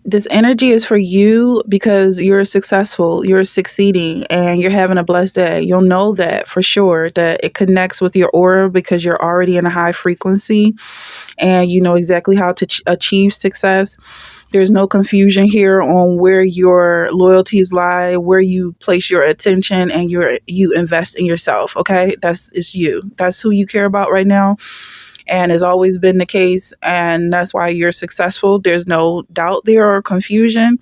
This energy is for you because you're successful, you're succeeding, and you're having a blessed day. You'll know that for sure, that it connects with your aura because you're already in a high frequency and you know exactly how to achieve success. There's no confusion here on where your loyalties lie, where you place your attention, and you invest in yourself. Okay, it's you. That's who you care about right now, and has always been the case. And that's why you're successful. There's no doubt there or confusion.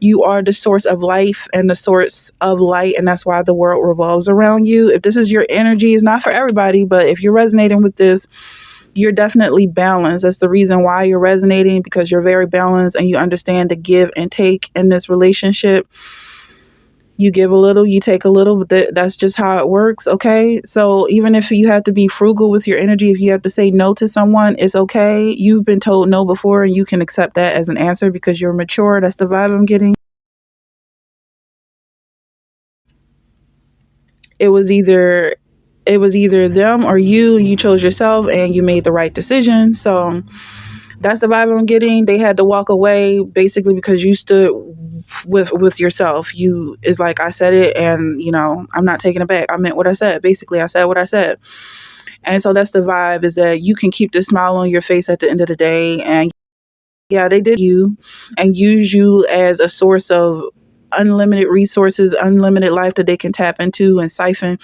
You are the source of life and the source of light, and that's why the world revolves around you. If this is your energy, it's not for everybody, but if you're resonating with this, you're definitely balanced. That's the reason why you're resonating, because you're very balanced and you understand the give and take in this relationship. You give a little, you take a little, but that's just how it works. Okay. So even if you have to be frugal with your energy, if you have to say no to someone, it's okay. You've been told no before and you can accept that as an answer because you're mature. That's the vibe I'm getting. It was either them or you chose yourself and you made the right decision. So that's the vibe I'm getting. They had to walk away basically because you stood with yourself. You is like, I said it, and you know, I'm not taking it back. I meant what I said. Basically, I said what I said. And so that's the vibe, is that you can keep the smile on your face at the end of the day. And yeah, they did you and use you as a source of unlimited resources, unlimited life that they can tap into and siphon.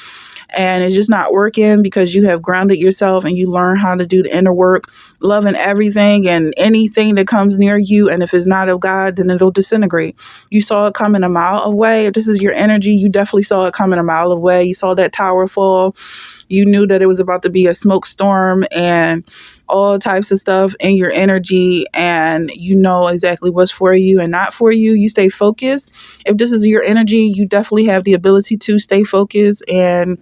And it's just not working because you have grounded yourself and you learn how to do the inner work, loving everything and anything that comes near you. And if it's not of God, then it'll disintegrate. You saw it coming a mile away. If this is your energy, you definitely saw it coming a mile away. You saw that tower fall. You knew that it was about to be a smoke storm and all types of stuff in your energy, and you know exactly what's for you and not for you. You stay focused. If this is your energy, you definitely have the ability to stay focused. And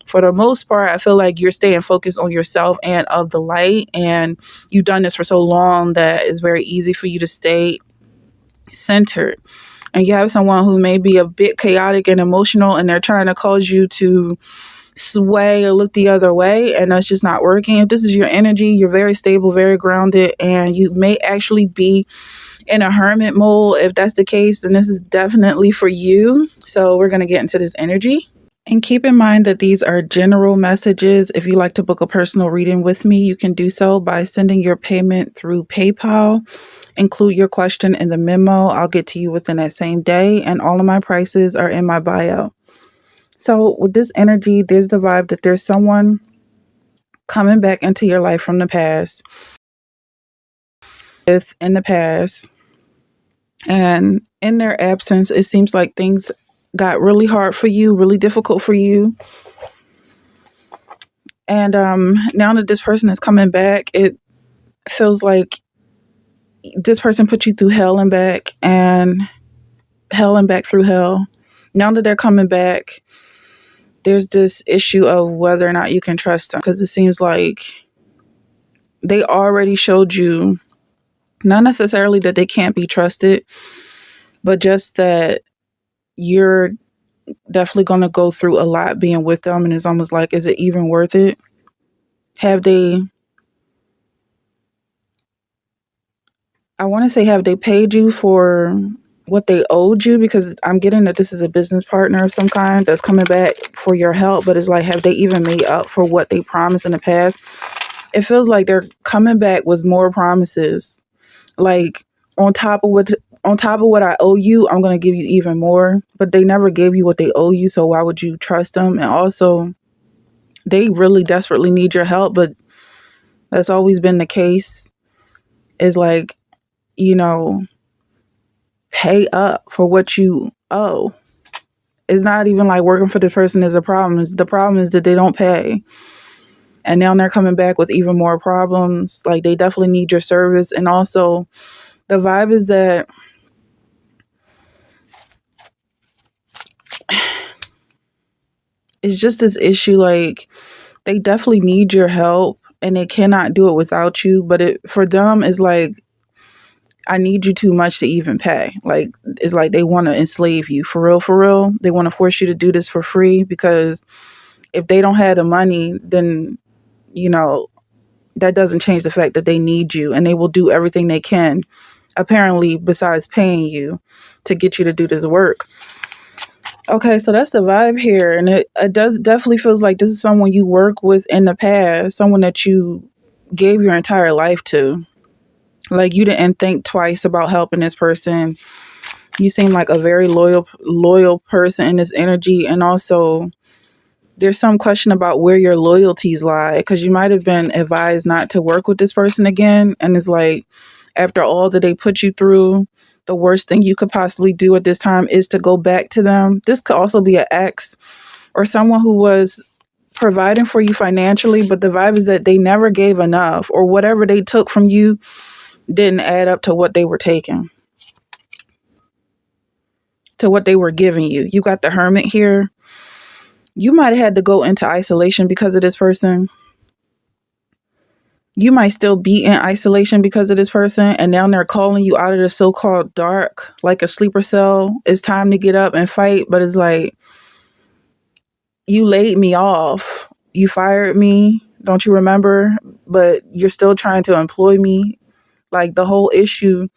for the most part, I feel like you're staying focused on yourself and of the light. And you've done this for so long that it's very easy for you to stay centered. And you have someone who may be a bit chaotic and emotional, and they're trying to cause you to sway or look the other way, and that's just not working. If this is your energy, you're very stable, very grounded, and you may actually be in a hermit mode. If that's the case, then this is definitely for you. So we're going to get into this energy. And keep in mind that these are general messages. If you'd like to book a personal reading with me, you can do so by sending your payment through PayPal. Include your question in the memo. I'll get to you within that same day, and all of my prices are in my bio. So with this energy, there's the vibe that there's someone coming back into your life from the past, in the past. And in their absence, it seems like things got really hard for you, really difficult for you. And now that this person is coming back, it feels like this person put you through hell and back through hell. Now that they're coming back, there's this issue of whether or not you can trust them, because it seems like they already showed you, not necessarily that they can't be trusted, but just that you're definitely going to go through a lot being with them. And it's almost like, is it even worth it? Have they paid you for what they owed you? Because I'm getting that this is a business partner of some kind that's coming back for your help, but it's like, have they even made up for what they promised in the past? It feels like they're coming back with more promises. Like, on top of what I owe you, I'm going to give you even more. But they never gave you what they owe you, so why would you trust them? And also, they really desperately need your help, but that's always been the case. Is like, you know, pay up for what you owe. It's not even like working for the person is a problem. The problem is that they don't pay. And now they're coming back with even more problems. Like, they definitely need your service. And also, the vibe is that it's just this issue, like, they definitely need your help and they cannot do it without you. But for them, it's like, I need you too much to even pay. Like, it's like they want to enslave you. For real, for real. They want to force you to do this for free, because if they don't have the money, then, you know, that doesn't change the fact that they need you, and they will do everything they can apparently, besides paying you to get you to do this work. Okay, so that's the vibe here. And it does definitely feels like this is someone you work with in the past, someone that you gave your entire life to. Like you didn't think twice about helping this person. You seem like a very loyal person in this energy. And also there's some question about where your loyalties lie, because you might have been advised not to work with this person again. And it's like, after all that they put you through, the worst thing you could possibly do at this time is to go back to them. This could also be an ex or someone who was providing for you financially, but the vibe is that they never gave enough, or whatever they took from you didn't add up to what they were taking, to what they were giving you. You got the Hermit here. You might have had to go into isolation because of this person. You might still be in isolation because of this person, and now they're calling you out of the so-called dark, like a sleeper cell. It's time to get up and fight, but it's like, you laid me off. You fired me. Don't you remember? But you're still trying to employ me. Like, the whole issue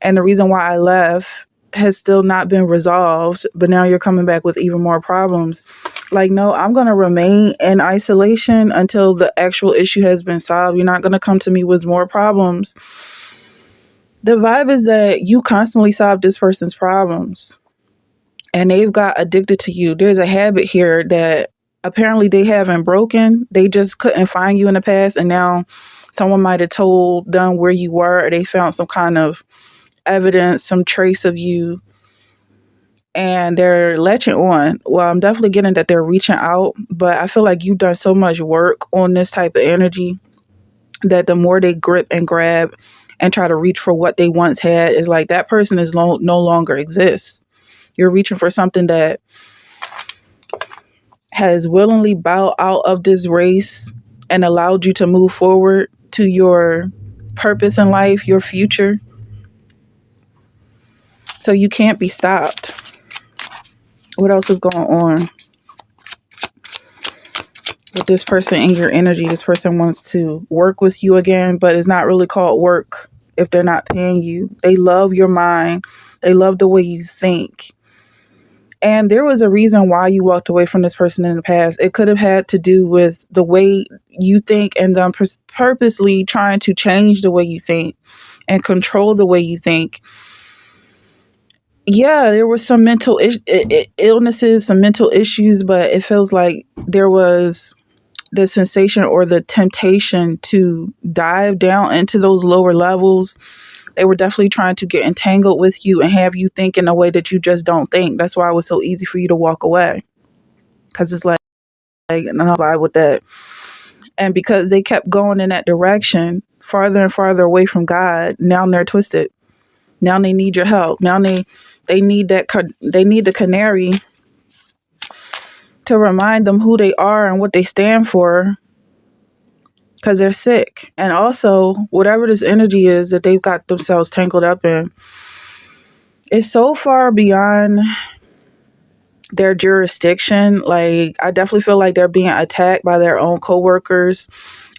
and the reason why I left has still not been resolved, but now you're coming back with even more problems. Like, no, I'm going to remain in isolation until the actual issue has been solved. You're not going to come to me with more problems. The vibe is that you constantly solve this person's problems and they've got addicted to you. There's a habit here that apparently they haven't broken. They just couldn't find you in the past, and now someone might have told them where you were, or they found some kind of evidence, some trace of you, and they're latching on. Well, I'm definitely getting that they're reaching out, but I feel like you've done so much work on this type of energy that the more they grip and grab and try to reach for what they once had, is like that person is no longer exists. You're reaching for something that has willingly bowed out of this race and allowed you to move forward to your purpose in life, your future. So you can't be stopped. What else is going on with this person in your energy? This person wants to work with you again, but it's not really called work if they're not paying you. They love your mind. They love the way you think. And there was a reason why you walked away from this person in the past. It could have had to do with the way you think and them purposely trying to change the way you think and control the way you think. Yeah, there was some mental illnesses, some mental issues, but it feels like there was the sensation or the temptation to dive down into those lower levels. They were definitely trying to get entangled with you and have you think in a way that you just don't think. That's why it was so easy for you to walk away, because it's like no vibe with that. And because they kept going in that direction, farther and farther away from God, now they're twisted. Now they need your help. Now they need they need the canary to remind them who they are and what they stand for, because they're sick. And also, whatever this energy is that they've got themselves tangled up in, it's so far beyond their jurisdiction. Like, I definitely feel like they're being attacked by their own coworkers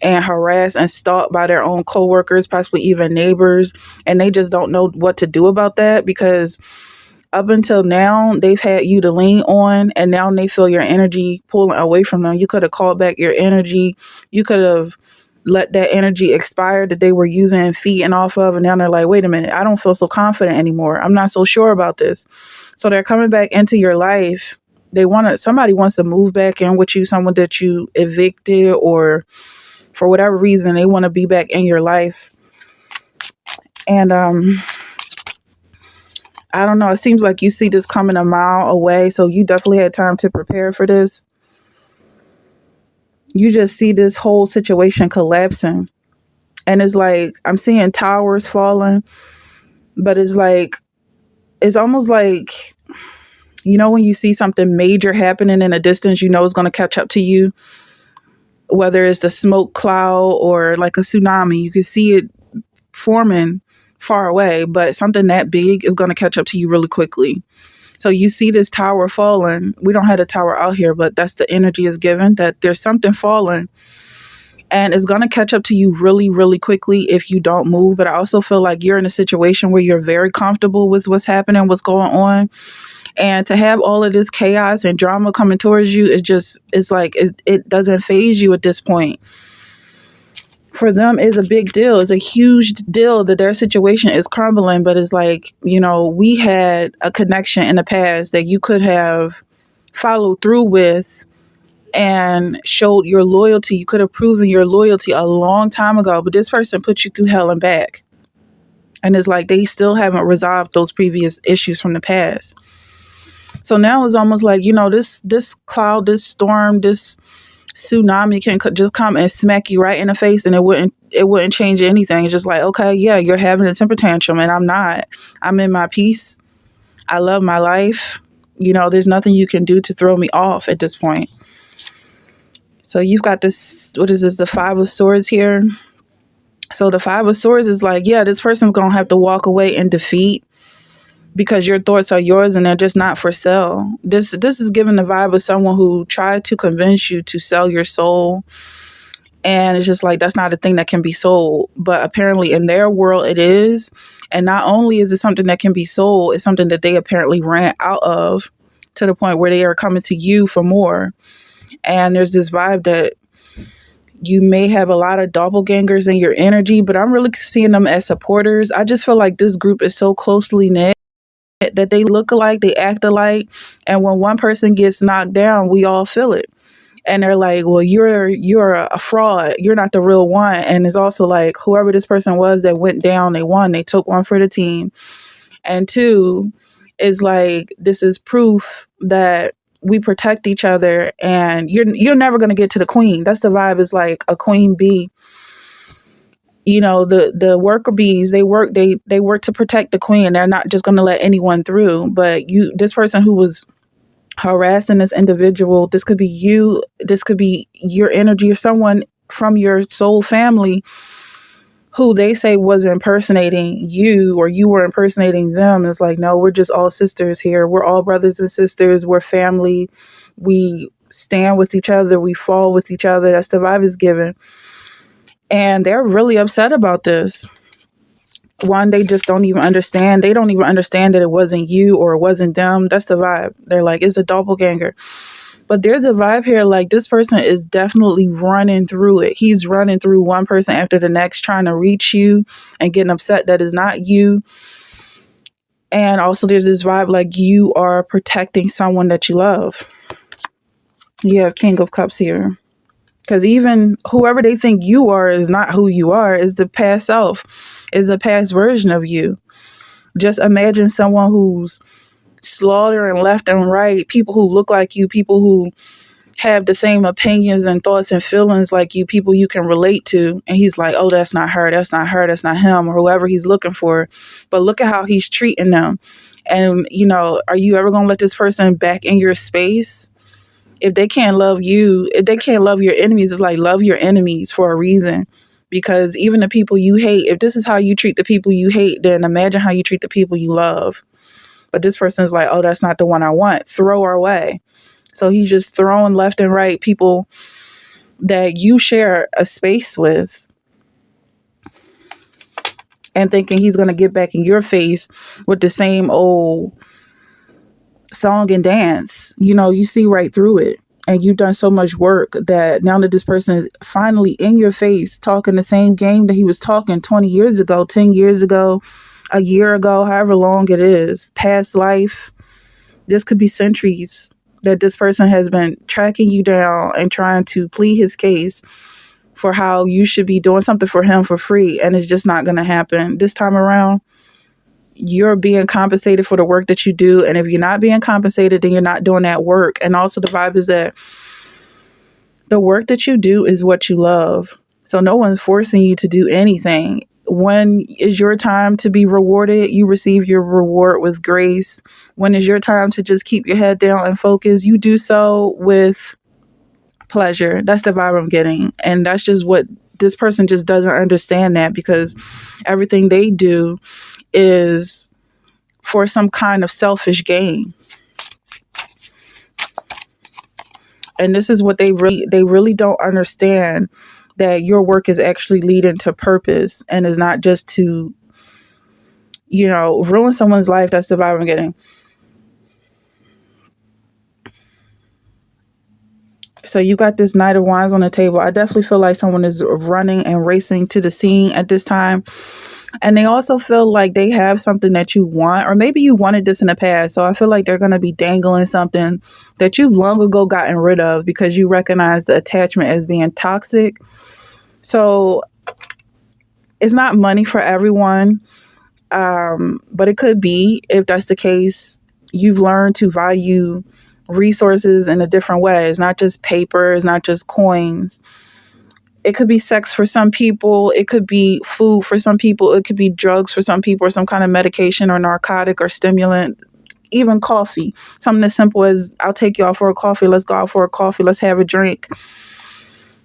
and harassed and stalked by their own coworkers, possibly even neighbors. And they just don't know what to do about that, because up until now, they've had you to lean on, and now they feel your energy pulling away from them. You could have called back your energy. You could have let that energy expire that they were using and feeding off of. And now they're like, wait a minute, I don't feel so confident anymore. I'm not so sure about this. So they're coming back into your life. Somebody wants to move back in with you, someone that you evicted, or for whatever reason, they want to be back in your life. And, I don't know. It seems like you see this coming a mile away. So you definitely had time to prepare for this. You just see this whole situation collapsing. And it's like, I'm seeing towers falling, but it's almost like, when you see something major happening in a distance, it's going to catch up to you, whether it's the smoke cloud or like a tsunami. You can see it forming far away, but something that big is going to catch up to you really quickly. So you see this tower falling. We don't have a tower out here, but that's the energy is given, that there's something falling and it's going to catch up to you really, really quickly if you don't move. But I also feel like you're in a situation where you're very comfortable with what's happening, what's going on. And to have all of this chaos and drama coming towards you, it's like it doesn't phase you at this point. For them, is a big deal. It's a huge deal that their situation is crumbling. But it's like, we had a connection in the past that you could have followed through with and showed your loyalty. You could have proven your loyalty a long time ago, but this person put you through hell and back. And it's like they still haven't resolved those previous issues from the past. So now it's almost like, this cloud, this storm, this tsunami can just come and smack you right in the face, and it wouldn't change anything. It's just like, okay, yeah, you're having a temper tantrum and I'm not. I'm in my peace. I love my life. There's nothing you can do to throw me off at this point. So you've got this, what is this, the Five of Swords here. So the Five of Swords is like, yeah, this person's going to have to walk away in defeat because your thoughts are yours and they're just not for sale. This is giving the vibe of someone who tried to convince you to sell your soul. And it's just like, that's not a thing that can be sold. But apparently in their world, it is. And not only is it something that can be sold, it's something that they apparently ran out of to the point where they are coming to you for more. And there's this vibe that you may have a lot of doppelgangers in your energy, but I'm really seeing them as supporters. I just feel like this group is so closely knit that they look alike, they act alike. And when one person gets knocked down, we all feel it. And they're like, well, you're a fraud. You're not the real one. And it's also like, whoever this person was that went down, they won. They took one for the team. And two, is like, this is proof that we protect each other, and you're never going to get to the queen. That's the vibe. Is like a queen bee. The worker bees, they work to protect the queen. They're not just going to let anyone through. But this person who was harassing this individual, this could be you, this could be your energy, or someone from your soul family who they say was impersonating you, or you were impersonating them. It's like, no, we're just all sisters here. We're all brothers and sisters. We're family. We stand with each other. We fall with each other. That's the vibe is given. And they're really upset about this. One, they just don't even understand. They don't even understand that it wasn't you or it wasn't them. That's the vibe. They're like, it's a doppelganger. But there's a vibe here, like this person is definitely running through it. He's running through one person after the next, trying to reach you and getting upset that is not you. And also there's this vibe like you are protecting someone that you love. You have King of Cups here. Because even whoever they think you are is not who you are, is the past self, is a past version of you. Just imagine someone who's slaughtering left and right, people who look like you, people who have the same opinions and thoughts and feelings like you, people you can relate to. And he's like, oh, that's not her, that's not her, that's not him, or whoever he's looking for. But look at how he's treating them. And, are you ever going to let this person back in your space? If they can't love you, if they can't love your enemies, it's like, love your enemies for a reason. Because even the people you hate, if this is how you treat the people you hate, then imagine how you treat the people you love. But this person is like, oh, that's not the one I want. Throw her away. So he's just throwing left and right people that you share a space with, and thinking he's going to get back in your face with the same old song and dance. You see right through it. And you've done so much work that now that this person is finally in your face talking the same game that he was talking 20 years ago, 10 years ago, a year ago, however long it is, past life. This could be centuries that this person has been tracking you down and trying to plead his case for how you should be doing something for him for free. And it's just not going to happen. This time around, you're being compensated for the work that you do. And if you're not being compensated, then you're not doing that work. And also the vibe is that the work that you do is what you love. So no one's forcing you to do anything. When is your time to be rewarded? You receive your reward with grace. When is your time to just keep your head down and focus? You do so with pleasure. That's the vibe I'm getting. And that's just what this person just doesn't understand, that because everything they do is for some kind of selfish gain. And this is what they really don't understand, that your work is actually leading to purpose and is not just to, ruin someone's life. That's the vibe I'm getting. So you got this Knight of Wands on the table. I definitely feel like someone is running and racing to the scene at this time. And they also feel like they have something that you want, or maybe you wanted this in the past. So I feel like they're going to be dangling something that you've long ago gotten rid of because you recognize the attachment as being toxic. So it's not money for everyone, but it could be. If that's the case, you've learned to value resources in a different way. It's not just paper, it's not just coins. It could be sex for some people. It could be food for some people. It could be drugs for some people, or some kind of medication or narcotic or stimulant. Even coffee. Something as simple as, I'll take you out for a coffee. Let's go out for a coffee. Let's have a drink.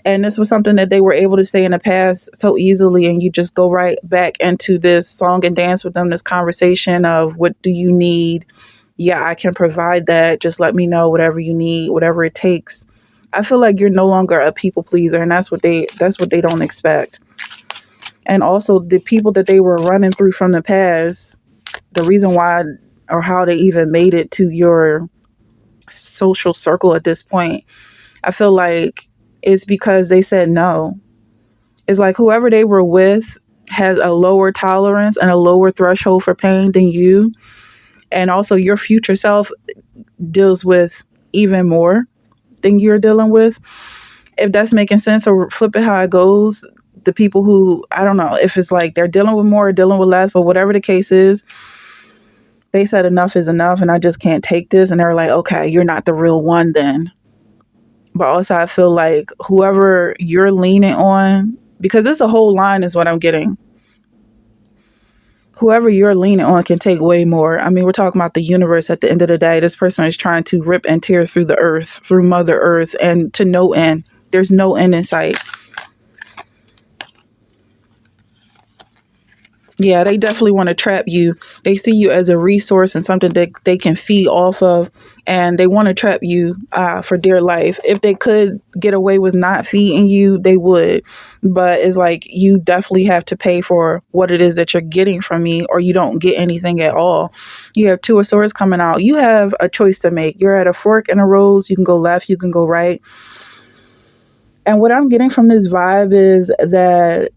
And this was something that they were able to say in the past so easily. And you just go right back into this song and dance with them, this conversation of, what do you need? Yeah, I can provide that. Just let me know whatever you need, whatever it takes. I feel like you're no longer a people pleaser, and that's what they don't expect. And also the people that they were running through from the past, the reason why or how they even made it to your social circle at this point, I feel like it's because they said no. It's like whoever they were with has a lower tolerance and a lower threshold for pain than you. And also your future self deals with even more than you're dealing with. If that's making sense, or flip it how it goes. The people who, I don't know if it's like they're dealing with more or dealing with less, but whatever the case is, they said enough is enough and I just can't take this. And they're like, okay, you're not the real one then. But also I feel like whoever you're leaning on, because it's a whole line is what I'm getting. Whoever you're leaning on can take way more. I mean, we're talking about the universe at the end of the day. This person is trying to rip and tear through the earth, through Mother Earth, and to no end. There's no end in sight. Yeah, they definitely want to trap you. They see you as a resource and something that they can feed off of, and they want to trap you for dear life. If they could get away with not feeding you, they would. But it's like you definitely have to pay for what it is that you're getting from me, or you don't get anything at all. You have Two of Swords coming out. You have a choice to make. You're at a fork in the road. You can go left, you can go right. And what I'm getting from this vibe is that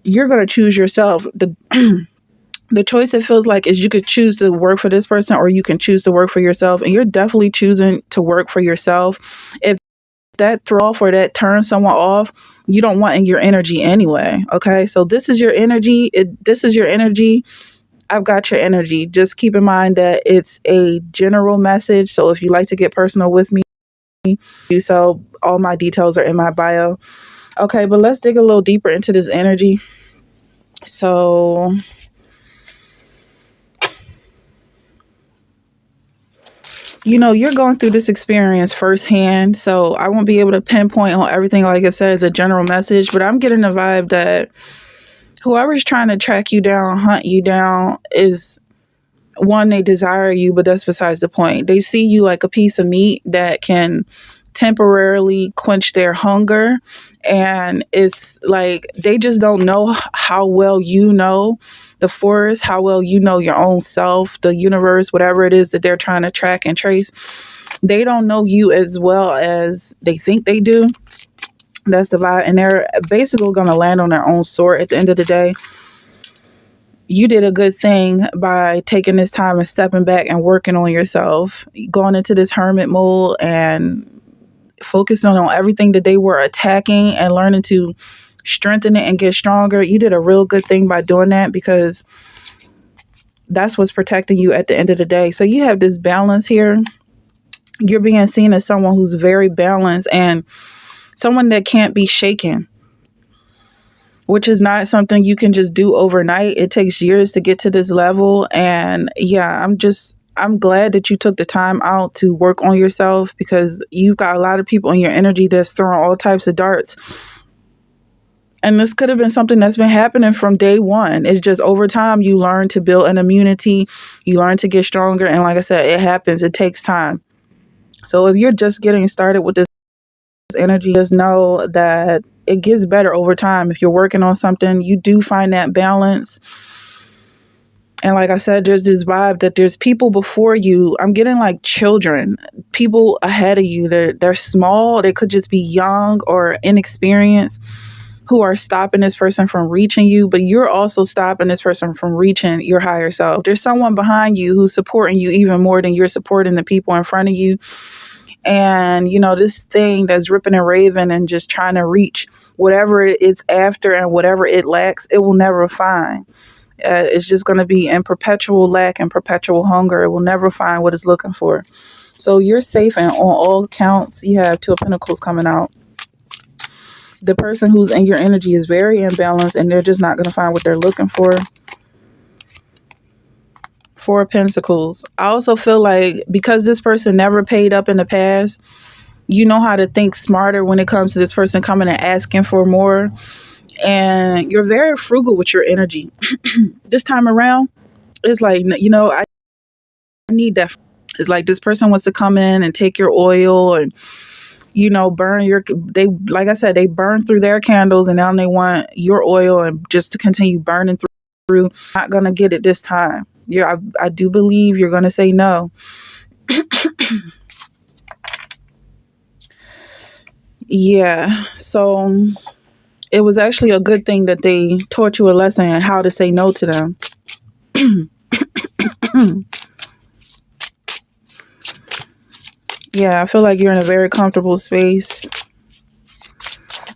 you're going to choose yourself. The choice, it feels like, is you could choose to work for this person or you can choose to work for yourself. And you're definitely choosing to work for yourself. If that throw off or that turns someone off, you don't want in your energy anyway. Okay. So this is your energy. This is your energy. I've got your energy. Just keep in mind that it's a general message. So if you like to get personal with me, do so. All my details are in my bio. Okay, but let's dig a little deeper into this energy. So you're going through this experience firsthand. So I won't be able to pinpoint on everything, like I said, as a general message, but I'm getting the vibe that whoever's trying to track you down, hunt you down, is one, they desire you, but that's besides the point. They see you like a piece of meat that can temporarily quench their hunger. And it's like they just don't know how well you know the forest, how well you know your own self, the universe, whatever it is that they're trying to track and trace. They don't know you as well as they think they do. That's the vibe. And they're basically going to land on their own sword at the end of the day. You did a good thing by taking this time and stepping back and working on yourself, going into this hermit mode and focusing on everything that they were attacking and learning to strengthen it and get stronger. You did a real good thing by doing that, because that's what's protecting you at the end of the day. So you have this balance here. You're being seen as someone who's very balanced and someone that can't be shaken, which is not something you can just do overnight. It takes years to get to this level. And yeah, I'm glad that you took the time out to work on yourself, because you've got a lot of people in your energy that's throwing all types of darts. And this could have been something that's been happening from day one. It's just over time, you learn to build an immunity. You learn to get stronger. And like I said, it happens. It takes time. So if you're just getting started with this energy, just know that it gets better over time. If you're working on something, you do find that balance. And like I said, there's this vibe that there's people before you. I'm getting like children, people ahead of you. They're small. They could just be young or inexperienced, who are stopping this person from reaching you, but you're also stopping this person from reaching your higher self. There's someone behind you who's supporting you even more than you're supporting the people in front of you. And, this thing that's ripping and raving and just trying to reach whatever it's after and whatever it lacks, it will never find. It's just going to be in perpetual lack and perpetual hunger. It will never find what it's looking for. So you're safe, and on all accounts, you have Two of Pentacles coming out. The person who's in your energy is very imbalanced, and they're just not going to find what they're looking for. Four of Pentacles. I also feel like because this person never paid up in the past, you know how to think smarter when it comes to this person coming and asking for more. And you're very frugal with your energy. This time around, it's like, I need that. It's like this person wants to come in and take your oil and, like I said, they burn through their candles, and now they want your oil and just to continue burning through. Not going to get it this time. I do believe you're going to say no. Yeah. So it was actually a good thing that they taught you a lesson on how to say no to them. Yeah, I feel like you're in a very comfortable space.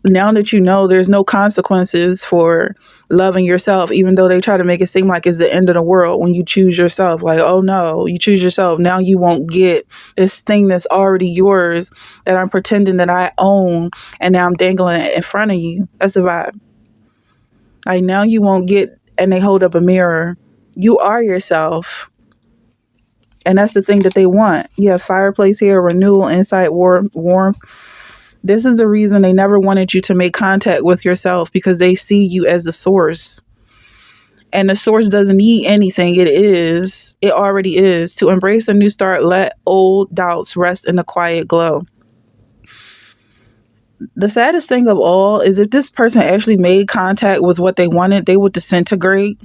Now that you know there's no consequences for loving yourself, even though they try to make it seem like it's the end of the world when you choose yourself. Like, oh no, you choose yourself. Now you won't get this thing that's already yours that I'm pretending that I own, and now I'm dangling it in front of you. That's the vibe. Like, now you won't get, and they hold up a mirror. You are yourself. And that's the thing that they want. You have fireplace here, renewal, insight, warmth. This is the reason they never wanted you to make contact with yourself, because they see you as the source. And the source doesn't need anything. It already is. To embrace a new start, let old doubts rest in the quiet glow. The saddest thing of all is if this person actually made contact with what they wanted, they would disintegrate.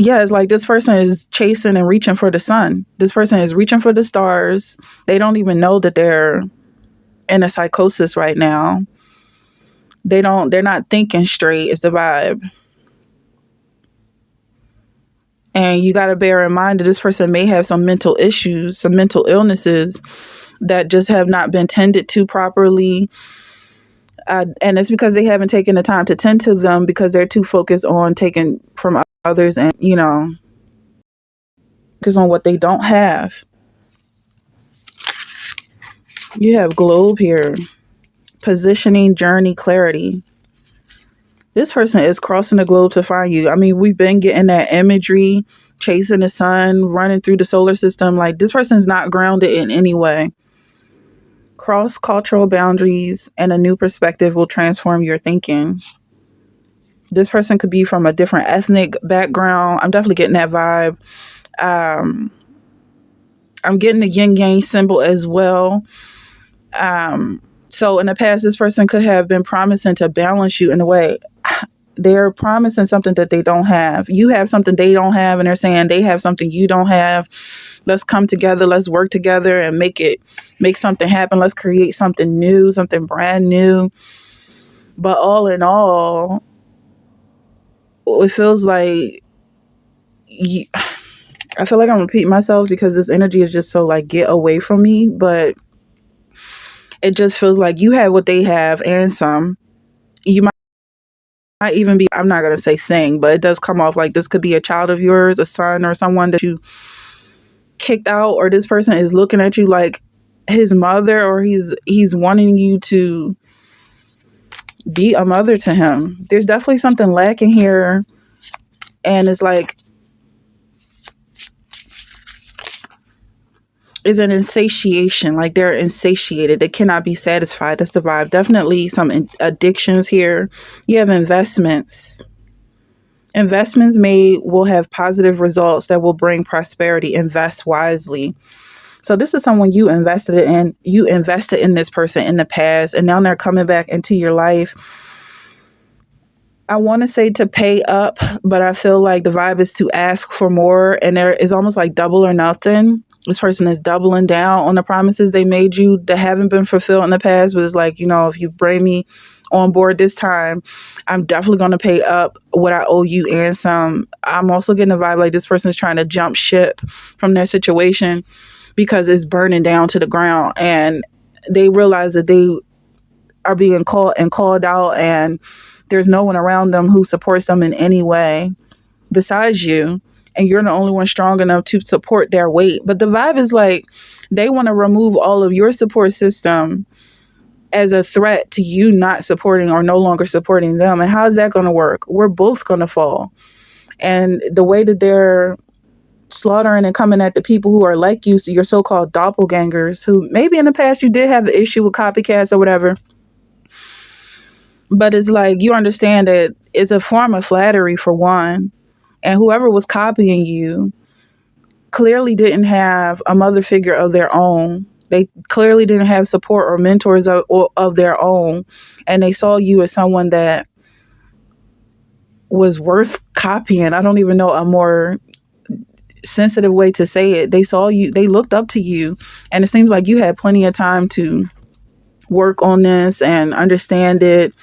Yeah, it's like this person is chasing and reaching for the sun. This person is reaching for the stars. They don't even know that they're in a psychosis right now. They're not thinking straight. It's the vibe. And you got to bear in mind that this person may have some mental issues, some mental illnesses that just have not been tended to properly. And it's because they haven't taken the time to tend to them, because they're too focused on taking from others and, focus on what they don't have. You have globe here. Positioning, journey, clarity. This person is crossing the globe to find you. I mean, we've been getting that imagery, chasing the sun, running through the solar system. Like, this person's not grounded in any way. Cross-cultural boundaries and a new perspective will transform your thinking. This person could be from a different ethnic background. I'm definitely getting that vibe. I'm getting the yin yang symbol as well. So in the past, this person could have been promising to balance you in a way. They're promising something that they don't have. You have something they don't have, and they're saying they have something you don't have. Let's come together. Let's work together and make something happen. Let's create something new, something brand new. But all in all, it feels like I feel like I'm repeating myself because this energy is just so like, get away from me. But it just feels like you have what they have and some. You might even be, I'm not going to say thing, but it does come off like this could be a child of yours, a son, or someone that you kicked out, or this person is looking at you like his mother, or he's wanting you to be a mother to him. There's definitely something lacking here. And it's like, is an insatiation. Like, they're insatiated. They cannot be satisfied. That's the vibe. Definitely some addictions here. You have investments. Investments made will have positive results that will bring prosperity. Invest wisely. So this is someone you invested in this person in the past, and now they're coming back into your life. I want to say to pay up, but I feel like the vibe is to ask for more, and there is almost like double or nothing. This person is doubling down on the promises they made you that haven't been fulfilled in the past, but it's like, if you bring me on board this time, I'm definitely going to pay up what I owe you and some. I'm also getting a vibe like this person is trying to jump ship from their situation because it's burning down to the ground, and they realize that they are being called out, and there's no one around them who supports them in any way besides you. And you're the only one strong enough to support their weight. But the vibe is like they want to remove all of your support system as a threat to you not supporting or no longer supporting them. And how is that going to work? We're both going to fall. And the way that they're slaughtering and coming at the people who are like you, so your so-called doppelgangers, who maybe in the past you did have an issue with copycats or whatever. But it's like you understand that it's a form of flattery for one. And whoever was copying you clearly didn't have a mother figure of their own. They clearly didn't have support or mentors of their own. And they saw you as someone that was worth copying. I don't even know a more sensitive way to say it. They saw you, they looked up to you. And it seems like you had plenty of time to work on this and understand it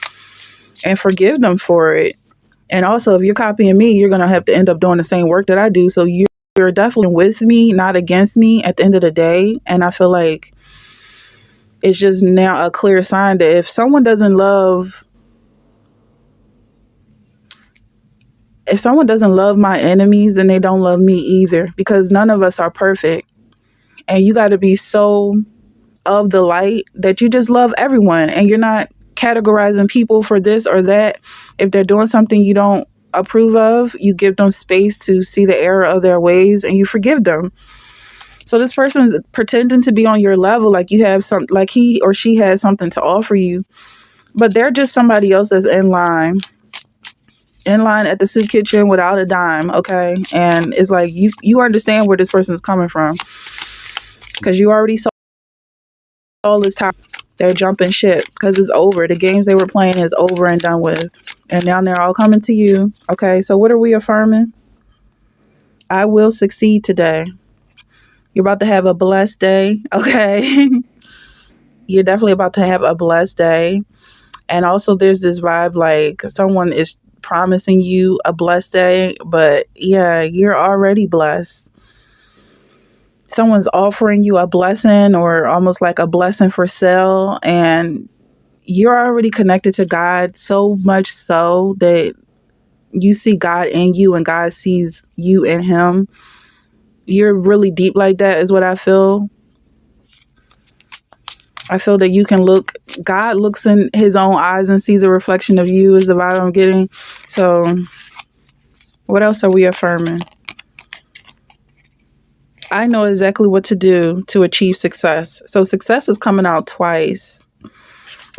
and forgive them for it. And also, if you're copying me, you're going to have to end up doing the same work that I do. So you're definitely with me, not against me at the end of the day. And I feel like it's just now a clear sign that if someone doesn't love my enemies, then they don't love me either, because none of us are perfect. And you got to be so of the light that you just love everyone, and you're not categorizing people for this or that. If they're doing something you don't approve of, you give them space to see the error of their ways and you forgive them. So this person is pretending to be on your level, like you have like he or she has something to offer you, but they're just somebody else that's in line at the soup kitchen without a dime. Okay. And it's like you understand where this person is coming from, because you already saw all this time. They're jumping ship because it's over. The games they were playing is over and done with. And now they're all coming to you. Okay, so what are we affirming? I will succeed today. You're about to have a blessed day. Okay. You're definitely about to have a blessed day. And also there's this vibe like someone is promising you a blessed day. But yeah, you're already blessed. Someone's offering you a blessing, or almost like a blessing for sale, and you're already connected to God, so much so that you see God in you and God sees you in him. You're really deep like that is what I feel. I feel that you can God looks in his own eyes and sees a reflection of you is the vibe I'm getting. So what else are we affirming? I know exactly what to do to achieve success. So success is coming out twice.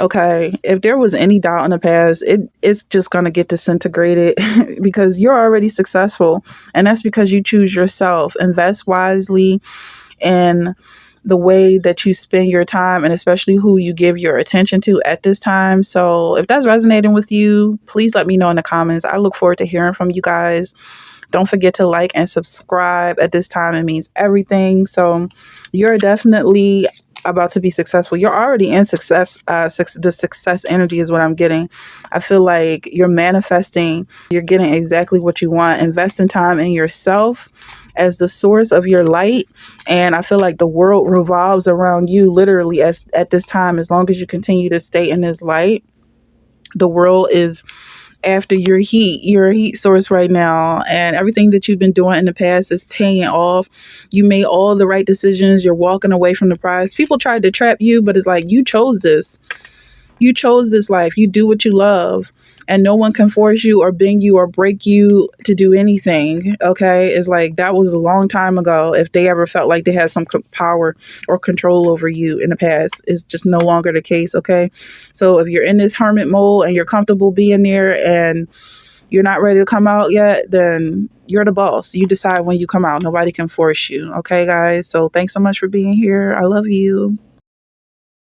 Okay. If there was any doubt in the past, it's just going to get disintegrated because you're already successful. And that's because you choose yourself. Invest wisely in the way that you spend your time, and especially who you give your attention to at this time. So if that's resonating with you, please let me know in the comments. I look forward to hearing from you guys. Don't forget to like and subscribe at this time. It means everything. So you're definitely about to be successful. You're already in success. The success energy is what I'm getting. I feel like you're manifesting. You're getting exactly what you want. Investing time in yourself as the source of your light. And I feel like the world revolves around you literally at this time. As long as you continue to stay in this light, the world is after your heat source right now, and everything that you've been doing in the past is paying off. You made all the right decisions. You're walking away from the prize. People tried to trap you, but it's like you chose this. You chose this life. You do what you love, and no one can force you or bend you or break you to do anything. Okay. It's like that was a long time ago. If they ever felt like they had some power or control over you in the past, it's just no longer the case. Okay. So if you're in this hermit mode and you're comfortable being there and you're not ready to come out yet, then you're the boss. You decide when you come out. Nobody can force you. Okay, guys? So thanks so much for being here. I love you.